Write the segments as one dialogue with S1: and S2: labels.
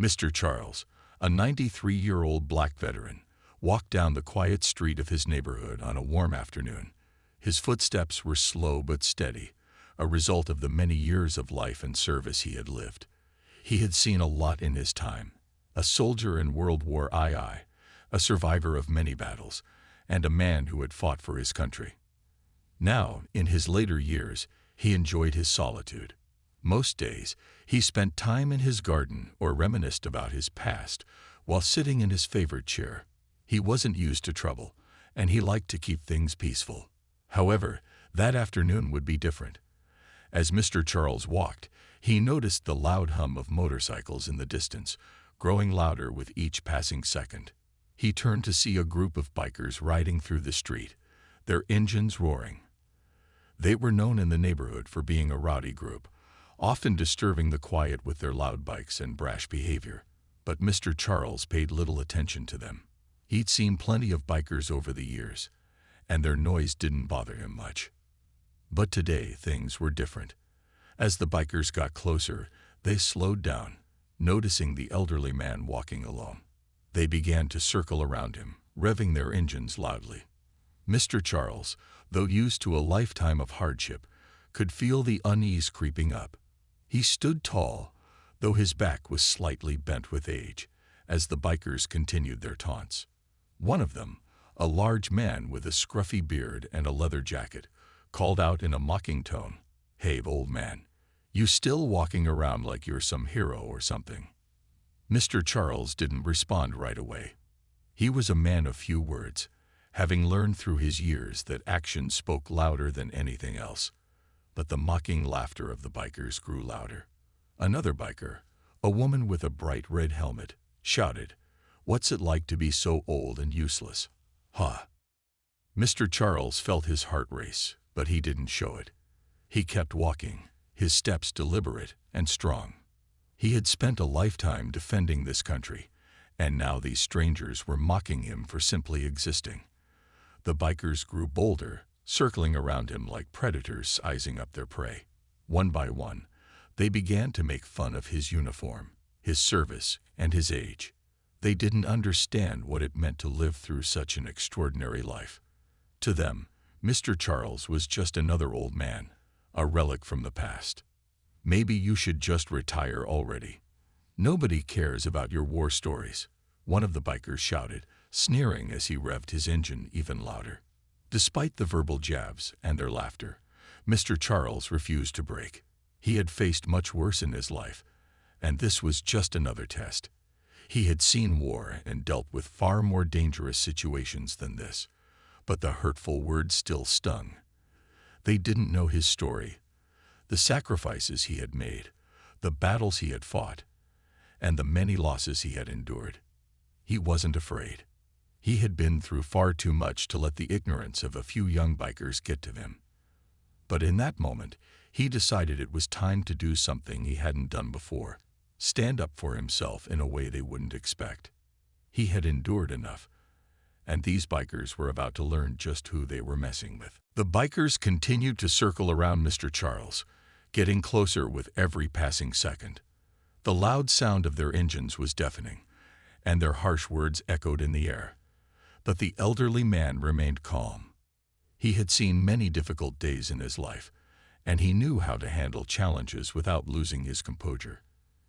S1: Mr. Charles, a 93-year-old black veteran, walked down the quiet street of his neighborhood on a warm afternoon. His footsteps were slow but steady, a result of the many years of life and service he had lived. He had seen a lot in his time: a soldier in World War II, a survivor of many battles, and a man who had fought for his country. Now, in his later years, he enjoyed his solitude. Most days, he spent time in his garden or reminisced about his past while sitting in his favorite chair. He wasn't used to trouble, and he liked to keep things peaceful. However, that afternoon would be different. As Mr. Charles walked, he noticed the loud hum of motorcycles in the distance, growing louder with each passing second. He turned to see a group of bikers riding through the street, their engines roaring. They were known in the neighborhood for being a rowdy group, often disturbing the quiet with their loud bikes and brash behavior. But Mr. Charles paid little attention to them. He'd seen plenty of bikers over the years, and their noise didn't bother him much. But today, things were different. As the bikers got closer, they slowed down, noticing the elderly man walking alone. They began to circle around him, revving their engines loudly. Mr. Charles, though used to a lifetime of hardship, could feel the unease creeping up. He stood tall, though his back was slightly bent with age, as the bikers continued their taunts. One of them, a large man with a scruffy beard and a leather jacket, called out in a mocking tone, "Hey, old man, you still walking around like you're some hero or something?" Mr. Charles didn't respond right away. He was a man of few words, having learned through his years that action spoke louder than anything else. But the mocking laughter of the bikers grew louder. Another biker, a woman with a bright red helmet, shouted, "What's it like to be so old and useless? Huh?" Mr. Charles felt his heart race, but he didn't show it. He kept walking, his steps deliberate and strong. He had spent a lifetime defending this country, and now these strangers were mocking him for simply existing. The bikers grew bolder, circling around him like predators sizing up their prey. One by one, they began to make fun of his uniform, his service, and his age. They didn't understand what it meant to live through such an extraordinary life. To them, Mr. Charles was just another old man, a relic from the past. "Maybe you should just retire already. Nobody cares about your war stories," one of the bikers shouted, sneering as he revved his engine even louder. Despite the verbal jabs and their laughter, Mr. Charles refused to break. He had faced much worse in his life, and this was just another test. He had seen war and dealt with far more dangerous situations than this, but the hurtful words still stung. They didn't know his story, the sacrifices he had made, the battles he had fought, and the many losses he had endured. He wasn't afraid. He had been through far too much to let the ignorance of a few young bikers get to him. But in that moment, he decided it was time to do something he hadn't done before: stand up for himself in a way they wouldn't expect. He had endured enough, and these bikers were about to learn just who they were messing with. The bikers continued to circle around Mr. Charles, getting closer with every passing second. The loud sound of their engines was deafening, and their harsh words echoed in the air. But the elderly man remained calm. He had seen many difficult days in his life, and he knew how to handle challenges without losing his composure.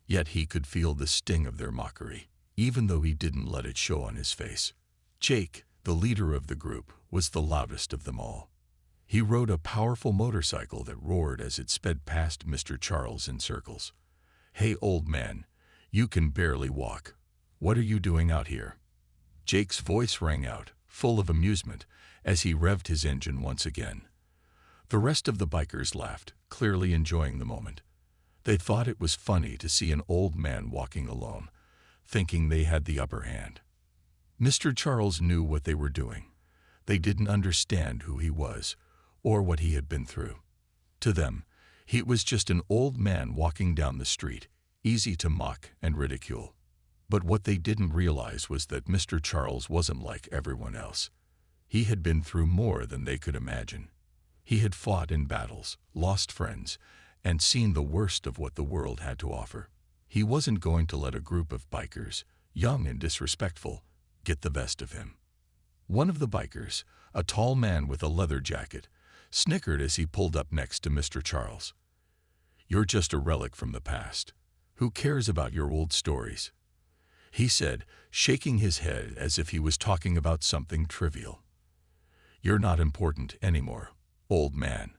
S1: Yet he could feel the sting of their mockery, even though he didn't let it show on his face. Jake, the leader of the group, was the loudest of them all. He rode a powerful motorcycle that roared as it sped past Mr. Charles in circles. "Hey, old man, you can barely walk. What are you doing out here?" Jake's voice rang out, full of amusement, as he revved his engine once again. The rest of the bikers laughed, clearly enjoying the moment. They thought it was funny to see an old man walking alone, thinking they had the upper hand. Mr. Charles knew what they were doing. They didn't understand who he was, or what he had been through. To them, he was just an old man walking down the street, easy to mock and ridicule. But what they didn't realize was that Mr. Charles wasn't like everyone else. He had been through more than they could imagine. He had fought in battles, lost friends, and seen the worst of what the world had to offer. He wasn't going to let a group of bikers, young and disrespectful, get the best of him. One of the bikers, a tall man with a leather jacket, snickered as he pulled up next to Mr. Charles. "You're just a relic from the past. Who cares about your old stories?" he said, shaking his head as if he was talking about something trivial. "You're not important anymore, old man.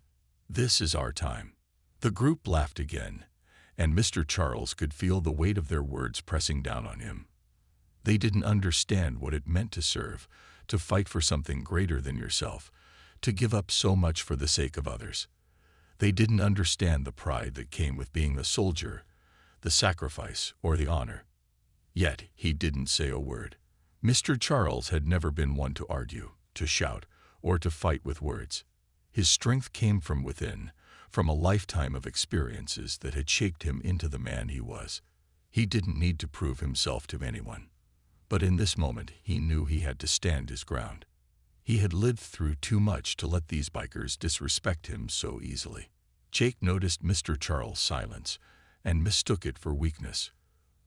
S1: This is our time." The group laughed again, and Mr. Charles could feel the weight of their words pressing down on him. They didn't understand what it meant to serve, to fight for something greater than yourself, to give up so much for the sake of others. They didn't understand the pride that came with being a soldier, the sacrifice, or the honor. Yet he didn't say a word. Mr. Charles had never been one to argue, to shout, or to fight with words. His strength came from within, from a lifetime of experiences that had shaped him into the man he was. He didn't need to prove himself to anyone. But in this moment, he knew he had to stand his ground. He had lived through too much to let these bikers disrespect him so easily. Jake noticed Mr. Charles' silence and mistook it for weakness.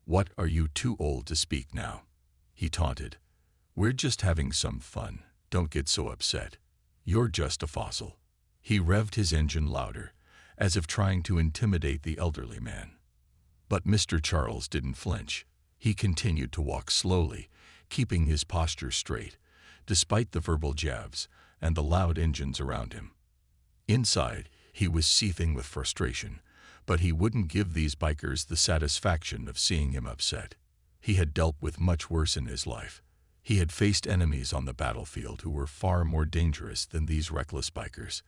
S1: "What, are you too old to speak now?" he taunted. "We're just having some fun. Don't get so upset. You're just a fossil." He revved his engine louder, as if trying to intimidate the elderly man. But Mr. Charles didn't flinch. He continued to walk slowly, keeping his posture straight, despite the verbal jabs and the loud engines around him. Inside, he was seething with frustration, but he wouldn't give these bikers the satisfaction of seeing him upset. He had dealt with much worse in his life. He had faced enemies on the battlefield who were far more dangerous than these reckless bikers,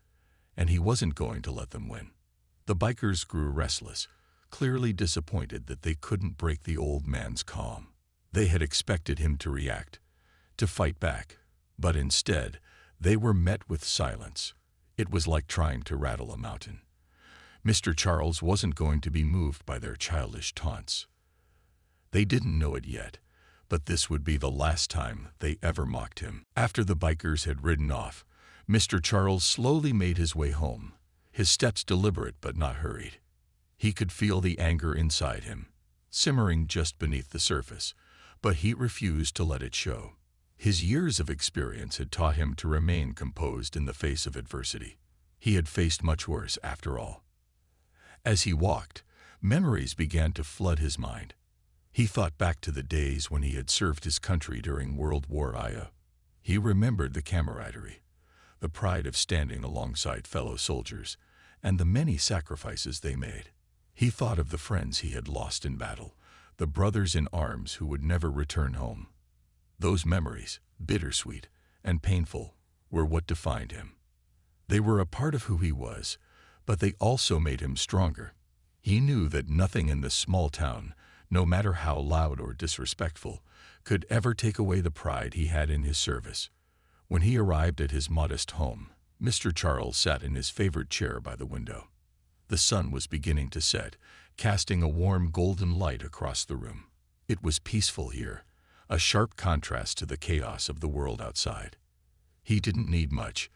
S1: and he wasn't going to let them win. The bikers grew restless, clearly disappointed that they couldn't break the old man's calm. They had expected him to react, to fight back, but instead, they were met with silence. It was like trying to rattle a mountain. Mr. Charles wasn't going to be moved by their childish taunts. They didn't know it yet, but this would be the last time they ever mocked him. After the bikers had ridden off, Mr. Charles slowly made his way home, his steps deliberate but not hurried. He could feel the anger inside him, simmering just beneath the surface, but he refused to let it show. His years of experience had taught him to remain composed in the face of adversity. He had faced much worse, after all. As he walked, memories began to flood his mind. He thought back to the days when he had served his country during World War I. He remembered the camaraderie, the pride of standing alongside fellow soldiers, and the many sacrifices they made. He thought of the friends he had lost in battle, the brothers in arms who would never return home. Those memories, bittersweet and painful, were what defined him. They were a part of who he was, but they also made him stronger. He knew that nothing in this small town, no matter how loud or disrespectful, could ever take away the pride he had in his service. When he arrived at his modest home, Mr. Charles sat in his favorite chair by the window. The sun was beginning to set, casting a warm golden light across the room. It was peaceful here, a sharp contrast to the chaos of the world outside. He didn't need much,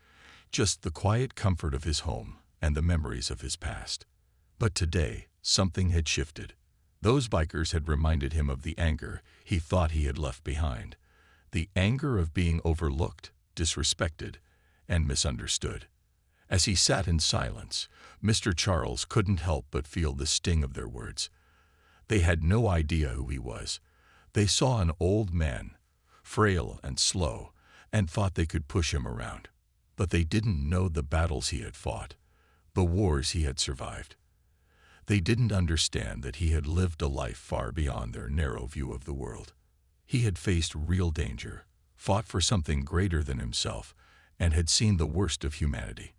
S1: just the quiet comfort of his home and the memories of his past. But today, something had shifted. Those bikers had reminded him of the anger he thought he had left behind, the anger of being overlooked, disrespected, and misunderstood. As he sat in silence, Mr. Charles couldn't help but feel the sting of their words. They had no idea who he was. They saw an old man, frail and slow, and thought they could push him around. But they didn't know the battles he had fought, the wars he had survived. They didn't understand that he had lived a life far beyond their narrow view of the world. He had faced real danger, fought for something greater than himself, and had seen the worst of humanity.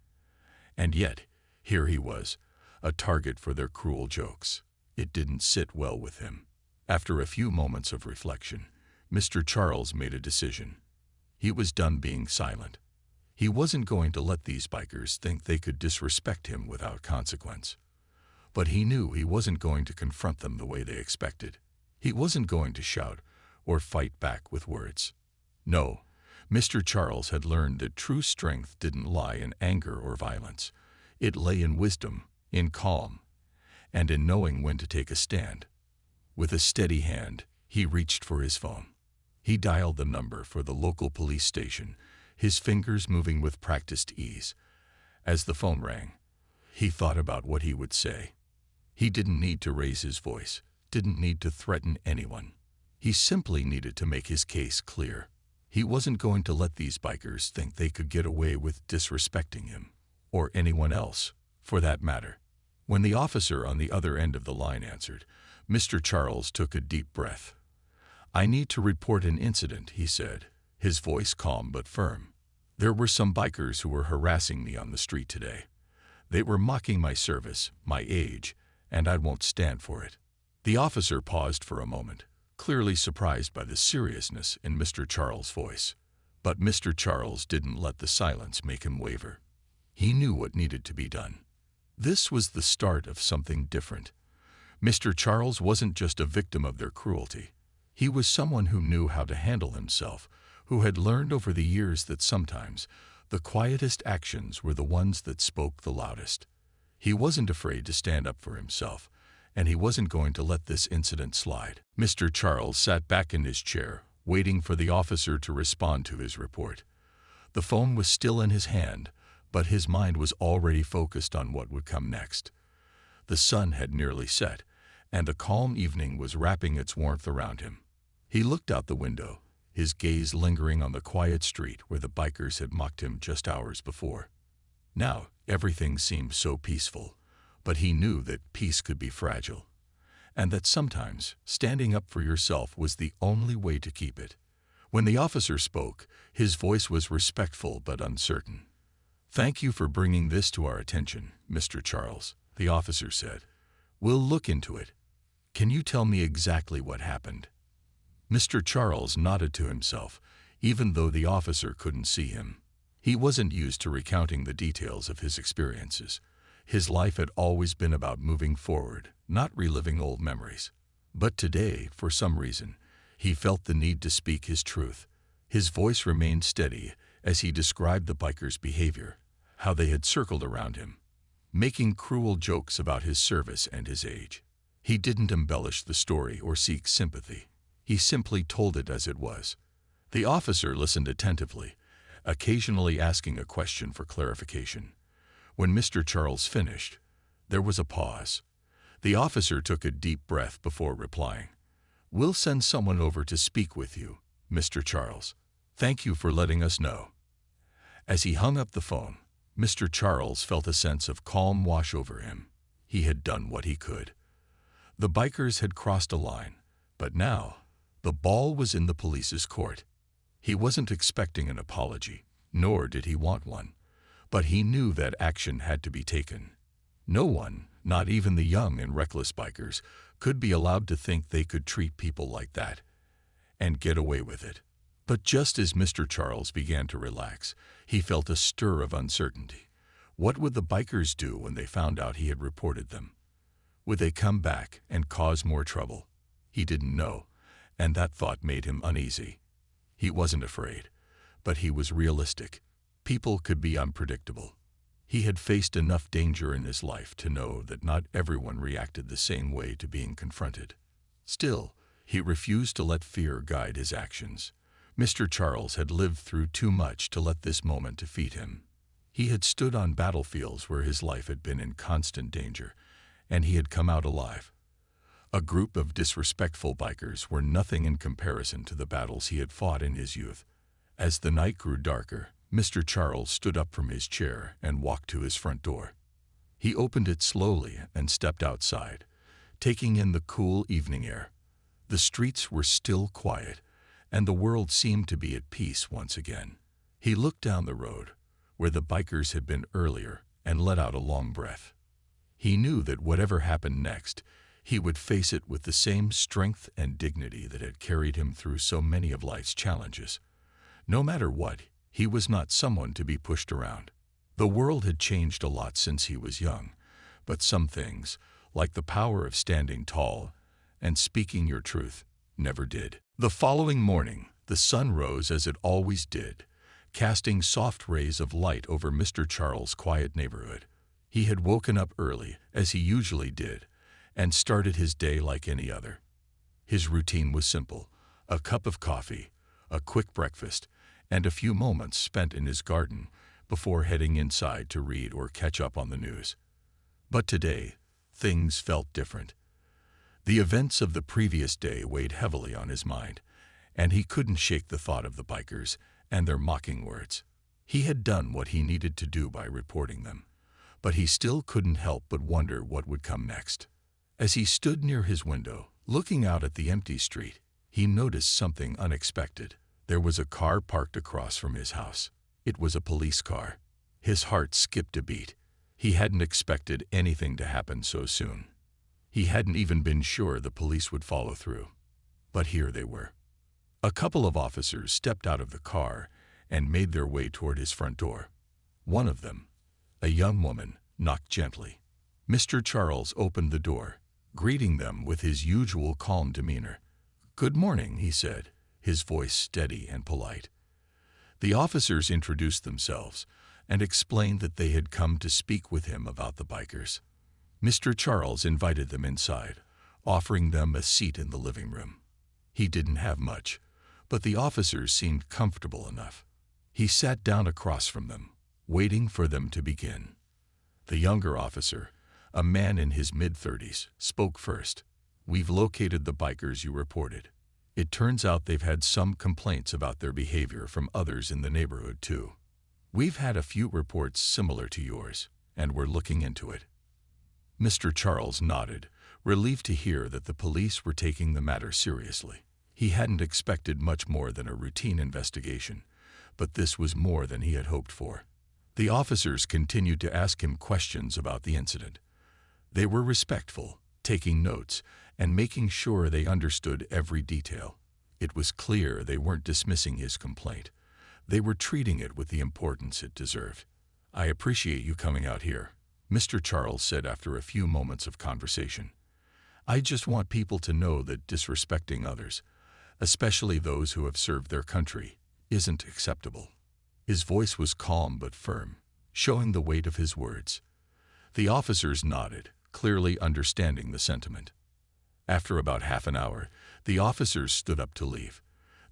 S1: And yet, here he was, a target for their cruel jokes. It didn't sit well with him. After a few moments of reflection, Mr. Charles made a decision. He was done being silent. He wasn't going to let these bikers think they could disrespect him without consequence. But he knew he wasn't going to confront them the way they expected. He wasn't going to shout or fight back with words. No, Mr. Charles had learned that true strength didn't lie in anger or violence. It lay in wisdom, in calm, and in knowing when to take a stand. With a steady hand, he reached for his phone. He dialed the number for the local police station, his fingers moving with practiced ease. As the phone rang, he thought about what he would say. He didn't need to raise his voice, didn't need to threaten anyone. He simply needed to make his case clear. He wasn't going to let these bikers think they could get away with disrespecting him, or anyone else, for that matter. When the officer on the other end of the line answered, Mr. Charles took a deep breath. "I need to report an incident," he said, his voice calm but firm. "There were some bikers who were harassing me on the street today. They were mocking my service, my age, and I won't stand for it." The officer paused for a moment, clearly surprised by the seriousness in Mr. Charles' voice. But Mr. Charles didn't let the silence make him waver. He knew what needed to be done. This was the start of something different. Mr. Charles wasn't just a victim of their cruelty. He was someone who knew how to handle himself, who had learned over the years that sometimes the quietest actions were the ones that spoke the loudest. He wasn't afraid to stand up for himself, and he wasn't going to let this incident slide. Mr. Charles sat back in his chair, waiting for the officer to respond to his report. The phone was still in his hand, but his mind was already focused on what would come next. The sun had nearly set, and a calm evening was wrapping its warmth around him. He looked out the window, his gaze lingering on the quiet street where the bikers had mocked him just hours before. Now, everything seemed so peaceful, but he knew that peace could be fragile, and that sometimes standing up for yourself was the only way to keep it. When the officer spoke, his voice was respectful but uncertain. "Thank you for bringing this to our attention, Mr. Charles," the officer said. "We'll look into it. Can you tell me exactly what happened?" Mr. Charles nodded to himself, even though the officer couldn't see him. He wasn't used to recounting the details of his experiences. His life had always been about moving forward, not reliving old memories. But today, for some reason, he felt the need to speak his truth. His voice remained steady as he described the bikers' behavior, how they had circled around him, making cruel jokes about his service and his age. He didn't embellish the story or seek sympathy. He simply told it as it was. The officer listened attentively, occasionally asking a question for clarification. When Mr. Charles finished, there was a pause. The officer took a deep breath before replying. "We'll send someone over to speak with you, Mr. Charles. Thank you for letting us know." As he hung up the phone, Mr. Charles felt a sense of calm wash over him. He had done what he could. The bikers had crossed a line, but now the ball was in the police's court. He wasn't expecting an apology, nor did he want one, but he knew that action had to be taken. No one, not even the young and reckless bikers, could be allowed to think they could treat people like that and get away with it. But just as Mr. Charles began to relax, he felt a stir of uncertainty. What would the bikers do when they found out he had reported them? Would they come back and cause more trouble? He didn't know, and that thought made him uneasy. He wasn't afraid, but he was realistic. People could be unpredictable. He had faced enough danger in his life to know that not everyone reacted the same way to being confronted. Still, he refused to let fear guide his actions. Mr. Charles had lived through too much to let this moment defeat him. He had stood on battlefields where his life had been in constant danger, and he had come out alive. A group of disrespectful bikers were nothing in comparison to the battles he had fought in his youth. As the night grew darker, Mr. Charles stood up from his chair and walked to his front door. He opened it slowly and stepped outside, taking in the cool evening air. The streets were still quiet, and the world seemed to be at peace once again. He looked down the road, where the bikers had been earlier, and let out a long breath. He knew that whatever happened next, he would face it with the same strength and dignity that had carried him through so many of life's challenges. No matter what, he was not someone to be pushed around. The world had changed a lot since he was young, but some things, like the power of standing tall and speaking your truth, never did. The following morning, the sun rose as it always did, casting soft rays of light over Mr. Charles' quiet neighborhood. He had woken up early, as he usually did, and started his day like any other. His routine was simple: a cup of coffee, a quick breakfast, and a few moments spent in his garden before heading inside to read or catch up on the news. But today, things felt different. The events of the previous day weighed heavily on his mind, and he couldn't shake the thought of the bikers and their mocking words. He had done what he needed to do by reporting them, but he still couldn't help but wonder what would come next. As he stood near his window, looking out at the empty street, he noticed something unexpected. There was a car parked across from his house. It was a police car. His heart skipped a beat. He hadn't expected anything to happen so soon. He hadn't even been sure the police would follow through. But here they were. A couple of officers stepped out of the car and made their way toward his front door. One of them, a young woman, knocked gently. Mr. Charles opened the door, greeting them with his usual calm demeanor. "Good morning," he said, his voice steady and polite. The officers introduced themselves and explained that they had come to speak with him about the bikers. Mr. Charles invited them inside, offering them a seat in the living room. He didn't have much, but the officers seemed comfortable enough. He sat down across from them, waiting for them to begin. The younger officer, a man in his mid-30s, spoke first. "We've located the bikers you reported. It turns out they've had some complaints about their behavior from others in the neighborhood, too. We've had a few reports similar to yours, and we're looking into it." Mr. Charles nodded, relieved to hear that the police were taking the matter seriously. He hadn't expected much more than a routine investigation, but this was more than he had hoped for. The officers continued to ask him questions about the incident. They were respectful, taking notes and making sure they understood every detail. It was clear they weren't dismissing his complaint. They were treating it with the importance it deserved. "I appreciate you coming out here," Mr. Charles said after a few moments of conversation. "I just want people to know that disrespecting others, especially those who have served their country, isn't acceptable." His voice was calm but firm, showing the weight of his words. The officers nodded, clearly understanding the sentiment. After about half an hour, the officers stood up to leave.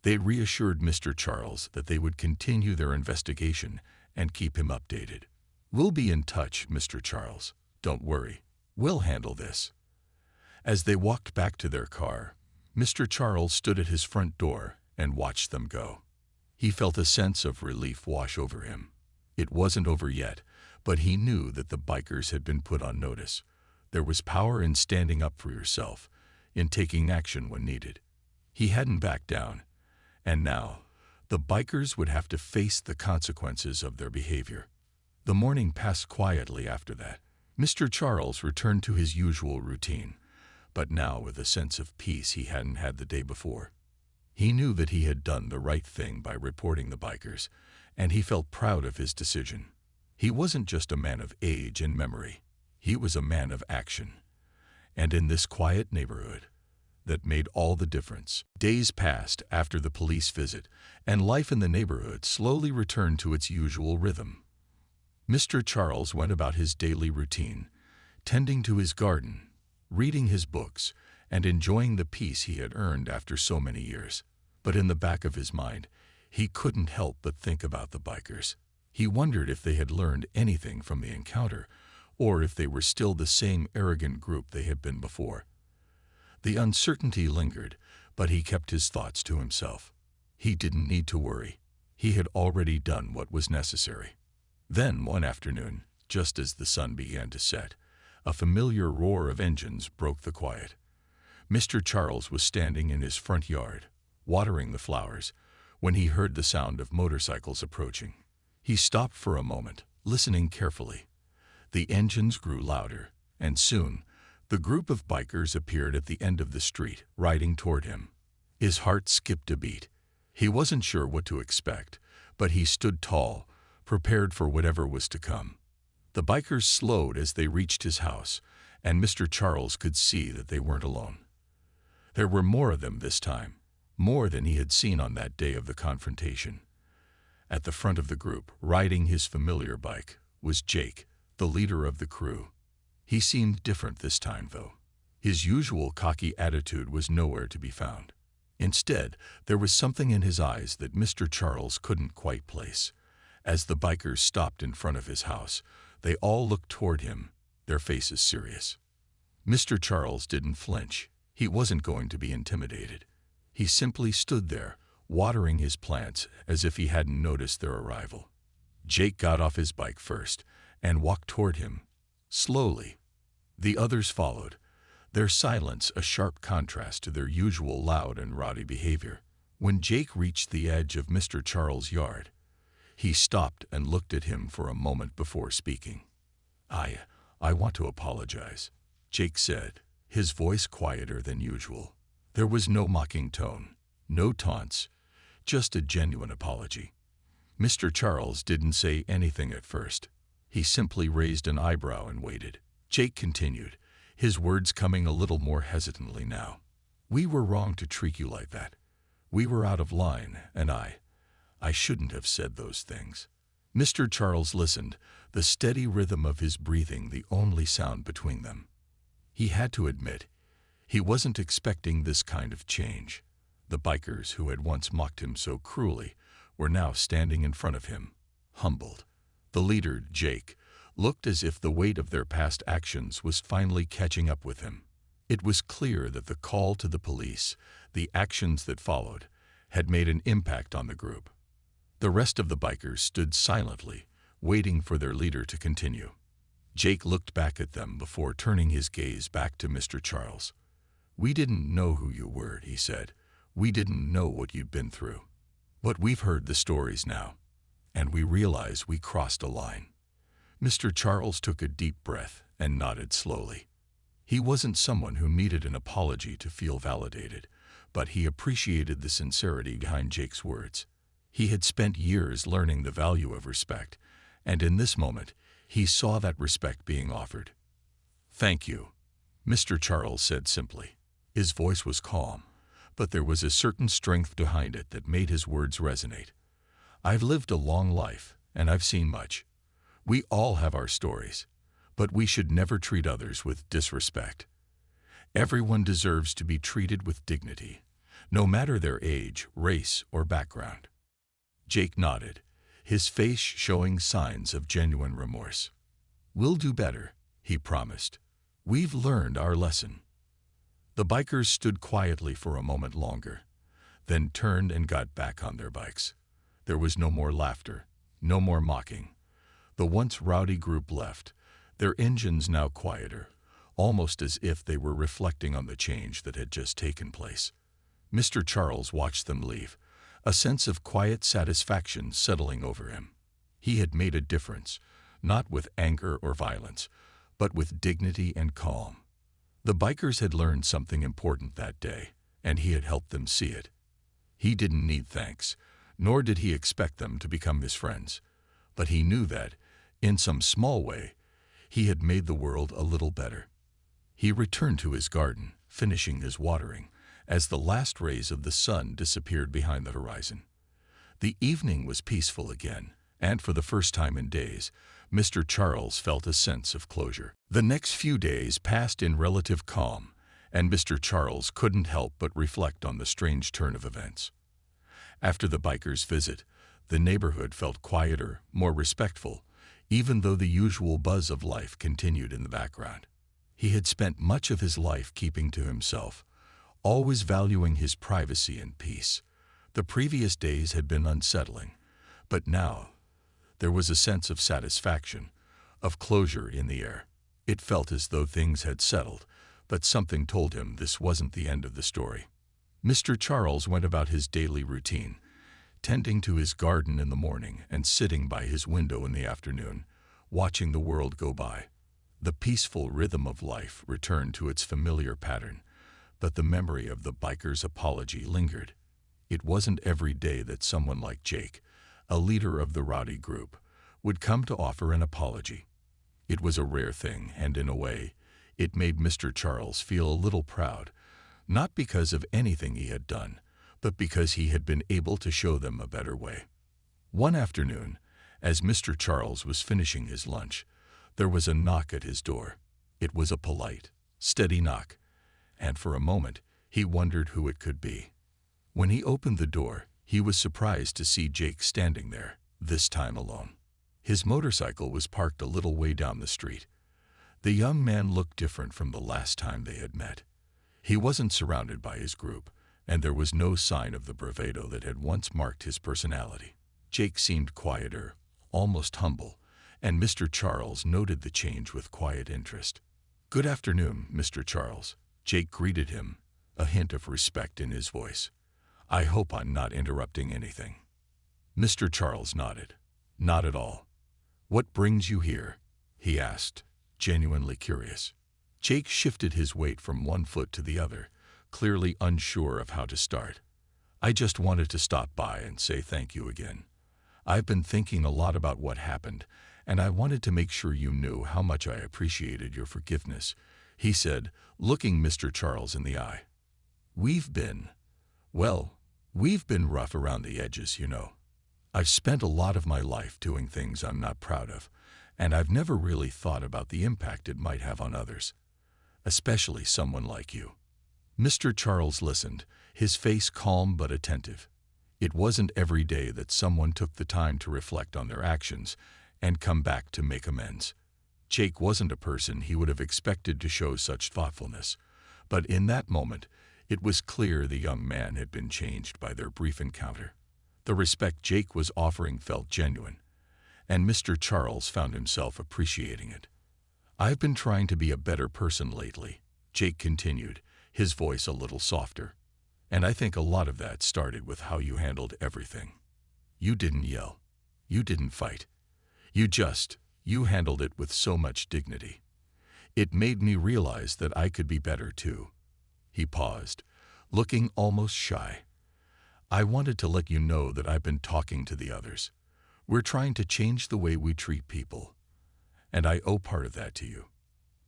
S1: They reassured Mr. Charles that they would continue their investigation and keep him updated. "We'll be in touch, Mr. Charles. Don't worry. We'll handle this." As they walked back to their car, Mr. Charles stood at his front door and watched them go. He felt a sense of relief wash over him. It wasn't over yet, but he knew that the bikers had been put on notice. There was power in standing up for yourself, in taking action when needed. He hadn't backed down, and now the bikers would have to face the consequences of their behavior. The morning passed quietly after that. Mr. Charles returned to his usual routine, but now with a sense of peace he hadn't had the day before. He knew that he had done the right thing by reporting the bikers, and he felt proud of his decision. He wasn't just a man of age and memory. He was a man of action. And in this quiet neighborhood, that made all the difference. Days passed after the police visit, and life in the neighborhood slowly returned to its usual rhythm. Mr. Charles went about his daily routine, tending to his garden, reading his books, and enjoying the peace he had earned after so many years. But in the back of his mind, he couldn't help but think about the bikers. He wondered if they had learned anything from the encounter, or if they were still the same arrogant group they had been before. The uncertainty lingered, but he kept his thoughts to himself. He didn't need to worry. He had already done what was necessary. Then, one afternoon, just as the sun began to set, a familiar roar of engines broke the quiet. Mr. Charles was standing in his front yard, watering the flowers, when he heard the sound of motorcycles approaching. He stopped for a moment, listening carefully. The engines grew louder, and soon, the group of bikers appeared at the end of the street, riding toward him. His heart skipped a beat. He wasn't sure what to expect, but he stood tall, prepared for whatever was to come. The bikers slowed as they reached his house, and Mr. Charles could see that they weren't alone. There were more of them this time, more than he had seen on that day of the confrontation. At the front of the group, riding his familiar bike, was Jake, the leader of the crew. He seemed different this time, though. His usual cocky attitude was nowhere to be found. Instead, there was something in his eyes that Mr. Charles couldn't quite place. As the bikers stopped in front of his house, they all looked toward him, their faces serious. Mr. Charles didn't flinch. He wasn't going to be intimidated. He simply stood there, watering his plants as if he hadn't noticed their arrival. Jake got off his bike first and walked toward him, slowly. The others followed, their silence a sharp contrast to their usual loud and rowdy behavior. When Jake reached the edge of Mr. Charles' yard, he stopped and looked at him for a moment before speaking. I want to apologize," Jake said, his voice quieter than usual. There was no mocking tone, no taunts, just a genuine apology. Mr. Charles didn't say anything at first. He simply raised an eyebrow and waited. Jake continued, his words coming a little more hesitantly now. "We were wrong to treat you like that. We were out of line, and I shouldn't have said those things." Mr. Charles listened, the steady rhythm of his breathing the only sound between them. He had to admit, he wasn't expecting this kind of change. The bikers who had once mocked him so cruelly were now standing in front of him, humbled. The leader, Jake, looked as if the weight of their past actions was finally catching up with him. It was clear that the call to the police, the actions that followed, had made an impact on the group. The rest of the bikers stood silently, waiting for their leader to continue. Jake looked back at them before turning his gaze back to Mr. Charles. "We didn't know who you were," he said. "We didn't know what you'd been through. But we've heard the stories now, and we realize we crossed a line." Mr. Charles took a deep breath and nodded slowly. He wasn't someone who needed an apology to feel validated, but he appreciated the sincerity behind Jake's words. He had spent years learning the value of respect, and in this moment, he saw that respect being offered. "Thank you," Mr. Charles said simply. His voice was calm, but there was a certain strength behind it that made his words resonate. "I've lived a long life, and I've seen much. We all have our stories, but we should never treat others with disrespect. Everyone deserves to be treated with dignity, no matter their age, race, or background." Jake nodded, his face showing signs of genuine remorse. "We'll do better," he promised. "We've learned our lesson." The bikers stood quietly for a moment longer, then turned and got back on their bikes. There was no more laughter, no more mocking. The once rowdy group left, their engines now quieter, almost as if they were reflecting on the change that had just taken place. Mr. Charles watched them leave, a sense of quiet satisfaction settling over him. He had made a difference, not with anger or violence, but with dignity and calm. The bikers had learned something important that day, and he had helped them see it. He didn't need thanks, nor did he expect them to become his friends, but he knew that, in some small way, he had made the world a little better. He returned to his garden, finishing his watering, as the last rays of the sun disappeared behind the horizon. The evening was peaceful again, and for the first time in days, Mr. Charles felt a sense of closure. The next few days passed in relative calm, and Mr. Charles couldn't help but reflect on the strange turn of events. After the bikers' visit, the neighborhood felt quieter, more respectful, even though the usual buzz of life continued in the background. He had spent much of his life keeping to himself, always valuing his privacy and peace. The previous days had been unsettling, but now there was a sense of satisfaction, of closure in the air. It felt as though things had settled, but something told him this wasn't the end of the story. Mr. Charles went about his daily routine, tending to his garden in the morning and sitting by his window in the afternoon, watching the world go by. The peaceful rhythm of life returned to its familiar pattern, but the memory of the biker's apology lingered. It wasn't every day that someone like Jake, a leader of the rowdy group, would come to offer an apology. It was a rare thing, and in a way, it made Mr. Charles feel a little proud, not because of anything he had done, but because he had been able to show them a better way. One afternoon, as Mr. Charles was finishing his lunch, there was a knock at his door. It was a polite, steady knock, and for a moment he wondered who it could be. When he opened the door, he was surprised to see Jake standing there, this time alone. His motorcycle was parked a little way down the street. The young man looked different from the last time they had met. He wasn't surrounded by his group, and there was no sign of the bravado that had once marked his personality. Jake seemed quieter, almost humble, and Mr. Charles noted the change with quiet interest. "Good afternoon, Mr. Charles," Jake greeted him, a hint of respect in his voice. "I hope I'm not interrupting anything." Mr. Charles nodded. "Not at all. What brings you here?" he asked, genuinely curious. Jake shifted his weight from one foot to the other, clearly unsure of how to start. "I just wanted to stop by and say thank you again. I've been thinking a lot about what happened, and I wanted to make sure you knew how much I appreciated your forgiveness," he said, looking Mr. Charles in the eye. We've been rough around the edges, you know. I've spent a lot of my life doing things I'm not proud of, and I've never really thought about the impact it might have on others, especially someone like you." Mr. Charles listened, his face calm but attentive. It wasn't every day that someone took the time to reflect on their actions and come back to make amends. Jake wasn't a person he would have expected to show such thoughtfulness, but in that moment, it was clear the young man had been changed by their brief encounter. The respect Jake was offering felt genuine, and Mr. Charles found himself appreciating it. "I've been trying to be a better person lately," Jake continued, his voice a little softer. "And I think a lot of that started with how you handled everything. You didn't yell. You didn't fight. You handled it with so much dignity. It made me realize that I could be better too." He paused, looking almost shy. "I wanted to let you know that I've been talking to the others. We're trying to change the way we treat people, and I owe part of that to you."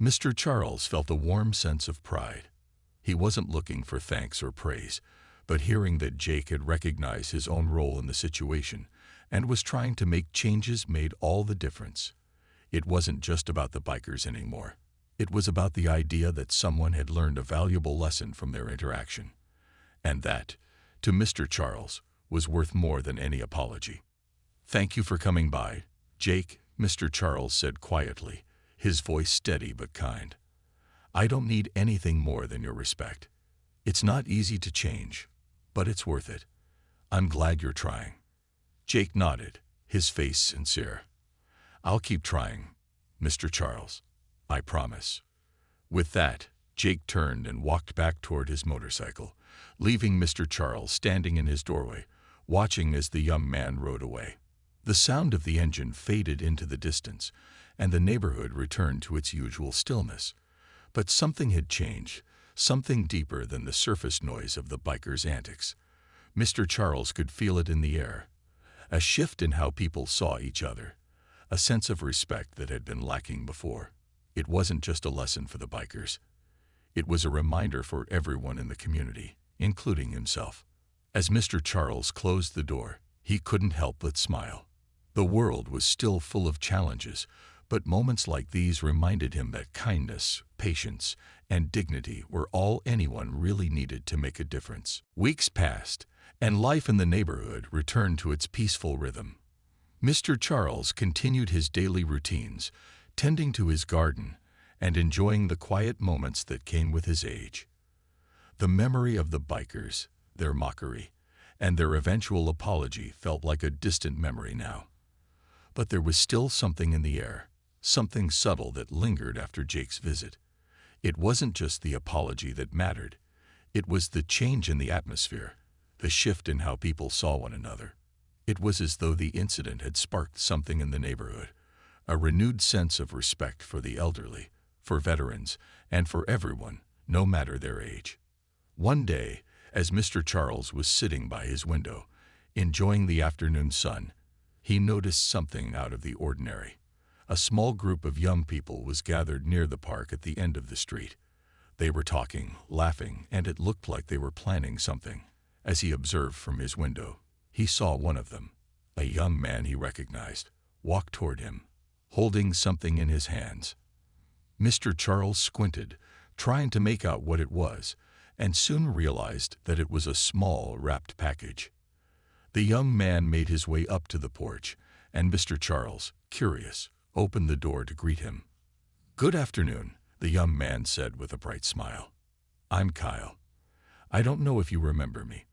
S1: Mr. Charles felt a warm sense of pride. He wasn't looking for thanks or praise, but hearing that Jake had recognized his own role in the situation and was trying to make changes made all the difference. It wasn't just about the bikers anymore. It was about the idea that someone had learned a valuable lesson from their interaction. And that, to Mr. Charles, was worth more than any apology. "Thank you for coming by, Jake," Mr. Charles said quietly, his voice steady but kind. "I don't need anything more than your respect. It's not easy to change, but it's worth it. I'm glad you're trying." Jake nodded, his face sincere. "I'll keep trying, Mr. Charles. I promise." With that, Jake turned and walked back toward his motorcycle, leaving Mr. Charles standing in his doorway, watching as the young man rode away. The sound of the engine faded into the distance, and the neighborhood returned to its usual stillness. But something had changed, something deeper than the surface noise of the bikers' antics. Mr. Charles could feel it in the air, a shift in how people saw each other, a sense of respect that had been lacking before. It wasn't just a lesson for the bikers. It was a reminder for everyone in the community, including himself. As Mr. Charles closed the door, he couldn't help but smile. The world was still full of challenges, but moments like these reminded him that kindness, patience, and dignity were all anyone really needed to make a difference. Weeks passed, and life in the neighborhood returned to its peaceful rhythm. Mr. Charles continued his daily routines, tending to his garden and enjoying the quiet moments that came with his age. The memory of the bikers, their mockery, and their eventual apology felt like a distant memory now. But there was still something in the air, something subtle that lingered after Jake's visit. It wasn't just the apology that mattered. It was the change in the atmosphere, the shift in how people saw one another. It was as though the incident had sparked something in the neighborhood, a renewed sense of respect for the elderly, for veterans, and for everyone, no matter their age. One day, as Mr. Charles was sitting by his window, enjoying the afternoon sun, he noticed something out of the ordinary. A small group of young people was gathered near the park at the end of the street. They were talking, laughing, and it looked like they were planning something. As he observed from his window, he saw one of them, a young man he recognized, walk toward him, holding something in his hands. Mr. Charles squinted, trying to make out what it was, and soon realized that it was a small, wrapped package. The young man made his way up to the porch, and Mr. Charles, curious, opened the door to greet him. "Good afternoon," the young man said with a bright smile. "I'm Kyle. I don't know if you remember me,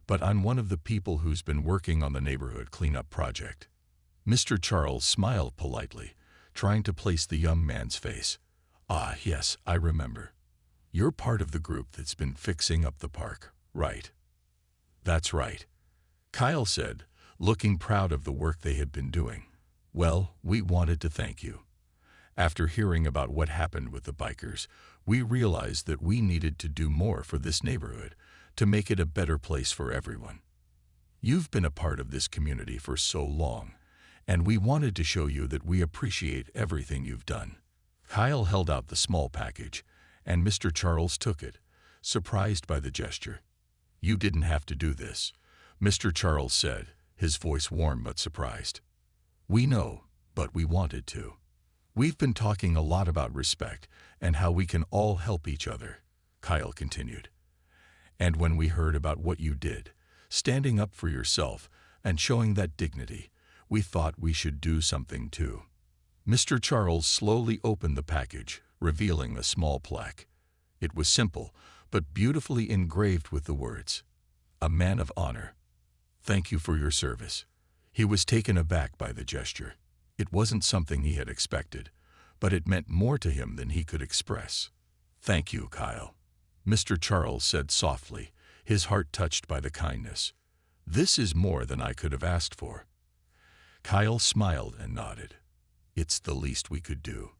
S1: but I'm one of the people who's been working on the neighborhood cleanup project." Mr. Charles smiled politely, trying to place the young man's face. "Ah, yes, I remember. You're part of the group that's been fixing up the park, right?" "That's right," Kyle said, looking proud of the work they had been doing. "Well, we wanted to thank you. After hearing about what happened with the bikers, we realized that we needed to do more for this neighborhood to make it a better place for everyone. You've been a part of this community for so long, and we wanted to show you that we appreciate everything you've done." Kyle held out the small package, and Mr. Charles took it, surprised by the gesture. "You didn't have to do this," Mr. Charles said, his voice warm but surprised. "We know, but we wanted to. We've been talking a lot about respect and how we can all help each other," Kyle continued. "And when we heard about what you did, standing up for yourself and showing that dignity, we thought we should do something too." Mr. Charles slowly opened the package, revealing a small plaque. It was simple, but beautifully engraved with the words, "A man of honor. Thank you for your service." He was taken aback by the gesture. It wasn't something he had expected, but it meant more to him than he could express. "Thank you, Kyle," Mr. Charles said softly, his heart touched by the kindness. "This is more than I could have asked for." Kyle smiled and nodded. "It's the least we could do.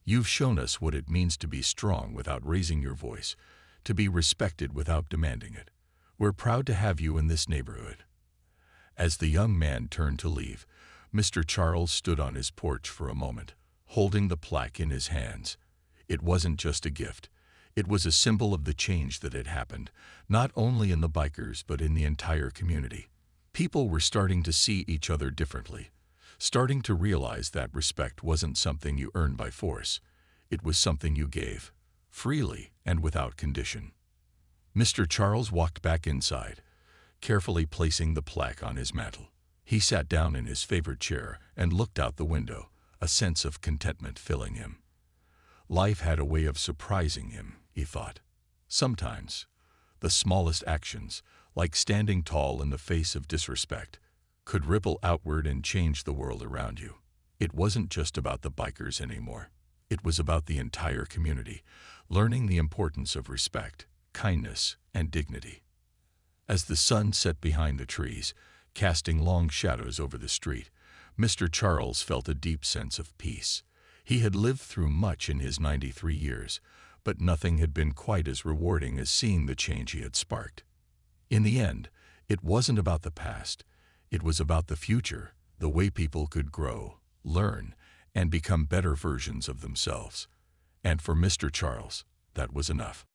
S1: You've shown us what it means to be strong without raising your voice, to be respected without demanding it. We're proud to have you in this neighborhood." As the young man turned to leave, Mr. Charles stood on his porch for a moment, holding the plaque in his hands. It wasn't just a gift. It was a symbol of the change that had happened, not only in the bikers but in the entire community. People were starting to see each other differently, starting to realize that respect wasn't something you earned by force. It was something you gave, freely and without condition. Mr. Charles walked back inside, carefully placing the plaque on his mantel. He sat down in his favorite chair and looked out the window, a sense of contentment filling him. Life had a way of surprising him, he thought. Sometimes, the smallest actions, like standing tall in the face of disrespect, could ripple outward and change the world around you. It wasn't just about the bikers anymore. It was about the entire community, learning the importance of respect, kindness, and dignity. As the sun set behind the trees, casting long shadows over the street, Mr. Charles felt a deep sense of peace. He had lived through much in his 93 years, but nothing had been quite as rewarding as seeing the change he had sparked. In the end, it wasn't about the past. It was about the future, the way people could grow, learn, and become better versions of themselves. And for Mr. Charles, that was enough.